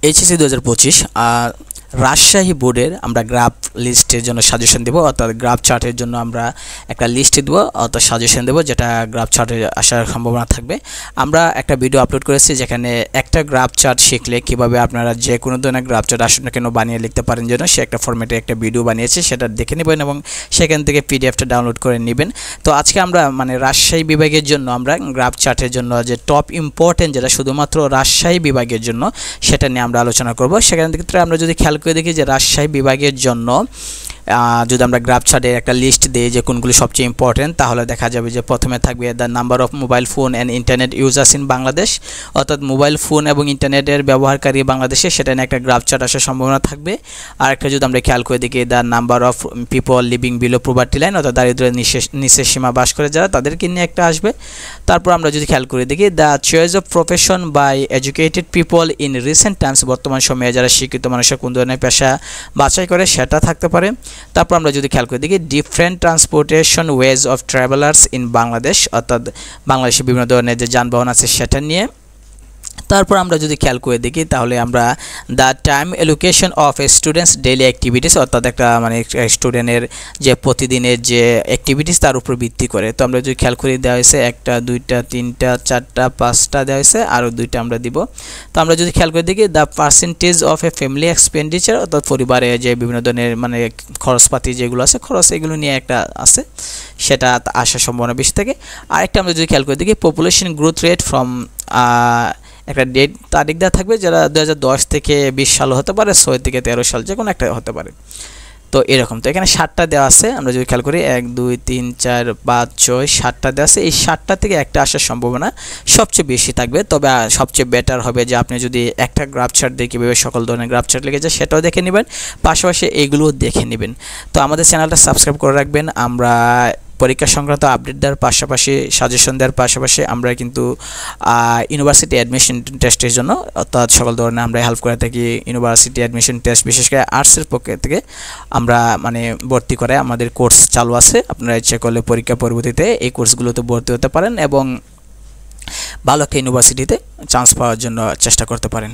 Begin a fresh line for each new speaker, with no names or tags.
HSC 2025 Rajshahi বোর্ডের আমরা graph লিস্টের জন্য সাজেশন দেব, অর্থাৎ গ্রাফ চার্টের জন্য আমরা একটা লিস্ট দেব অর্থাৎ সাজেশন দেব, যেটা গ্রাফ চার্টে আসার সম্ভাবনা থাকবে। আমরা একটা ভিডিও আপলোড করেছি যেখানে একটা গ্রাফ চার্ট শিখলে কিভাবে আপনারা যে কোনো ধরনের গ্রাফ চার্ট আসুন না কেন বানিয়ে লিখতে পারেন, জন্য সে একটা ফরম্যাটে একটা ভিডিও বানিয়েছে, সেটা দেখে নেবেন এবং সেখান থেকে পিডিএফটা ডাউনলোড করে নেবেন। তো আজকে আমরা রাজশাহী বিভাগের জন্য আমরা গ্রাফ চার্টের জন্য যে টপ ইম্পর্টেন্ট যেটা শুধুমাত্র রাজশাহী বিভাগের জন্য সেটা নিয়ে আমরা আলোচনা করব। সেখান থেকে আমরা যদি খেয়াল করে দেখি যে রাজশাহী বিভাগের জন্য যদি আমরা গ্রাফ চার্টের একটা লিস্ট দিই যে কোনগুলি সবচেয়ে ইম্পর্টেন্ট, তাহলে দেখা যাবে যে প্রথমে থাকবে the number of mobile phone and internet users in Bangladesh, অর্থাৎ মোবাইল ফোন এবং ইন্টারনেটের ব্যবহারকারী বাংলাদেশে, সেটা নিয়ে একটা গ্রাফ চার্ট আসার সম্ভাবনা থাকবে। আর একটা যদি আমরা খেয়াল করে দেখি the number of people living below poverty line, অর্থাৎ দারিদ্র্যের নিচের সীমা বাস করে যারা, তাদেরকে নিয়ে একটা আসবে। তারপর আমরা যদি খেয়াল করে দেখি the choice of profession by educated people in recent times, বর্তমান সময়ে যারা শিক্ষিত মানুষের কোন ধরনের পেশা বাছাই করে সেটা থাকতে পারে। তারপর আমরা যদি খেয়াল করে দেখি different transportation ways of travellers in Bangladesh, অর্থাৎ বাংলাদেশে বিভিন্ন ধরনের যে যানবাহন আছে সেটা নিয়ে। তারপর আমরা যদি খেয়াল করে দেখি তাহলে আমরা the time allocation of A students daily activities, অর্থাৎ একটা স্টুডেন্টের যে প্রতিদিনের যে অ্যাক্টিভিটিস তার উপর ভিত্তি করে। তো আমরা যদি খেয়াল করে দেওয়া হয়েছে 1টা 2টা 3টা 4টা 5টা দেওয়া হয়েছে, আরও 2টা আমরা দিব। তো আমরা যদি খেয়াল করে দেখি the percentage of A family expenditure, অর্থাৎ পরিবারে যে বিভিন্ন ধরনের খরচপাতি যেগুলো আছে খরচ, এগুলো নিয়ে একটা আছে, সেটা আসার সম্ভাবনা বেশি থাকে। আরেকটা আমরা যদি খেয়াল করে দেখি পপুলেশন গ্রোথ রেট ফ্রম একটা ডেট তারিখ দেওয়া থাকবে, যারা 2010 থেকে 20 সাল হতে পারে, 6 থেকে 13 সাল, যে কোনো একটা হতে পারে। তো এরকম, তো এখানে 7টা দেওয়া আছে। আমরা যদি খেয়াল করি 1 2 3 4 5 6 7টা দেওয়া আছে। এই 7টা থেকে একটা আসার সম্ভাবনা সবচেয়ে বেশি থাকবে। তবে সবচেয়ে বেটার হবে যে আপনি যদি একটা গ্রাফ চার্ট দিয়ে কীভাবে সকল ধরনের গ্রাফ চার্ট লেগে যায় সেটাও দেখে নেবেন, পাশাপাশি এগুলোও দেখে নেবেন। তো আমাদের চ্যানেলটা সাবস্ক্রাইব করে রাখবেন। আমরা পরীক্ষা সংক্রান্ত আপডেট দেওয়ার পাশাপাশি সাজেশন দেওয়ার পাশাপাশি আমরা কিন্তু ইউনিভার্সিটি অ্যাডমিশন টেস্টের জন্য অর্থাৎ সকল ধরনের আমরা হেল্প করে থাকি। ইউনিভার্সিটি অ্যাডমিশন টেস্ট বিশেষ করে আর্টসের পক্ষ থেকে আমরা ভর্তি করে আমাদের কোর্স চালু আছে। আপনারা ইচ্ছে করলে পরীক্ষা পরবর্তীতে এই কোর্সগুলোতে ভর্তি হতে পারেন এবং ভালো একটা ইউনিভার্সিটিতে চান্স পাওয়ার জন্য চেষ্টা করতে পারেন।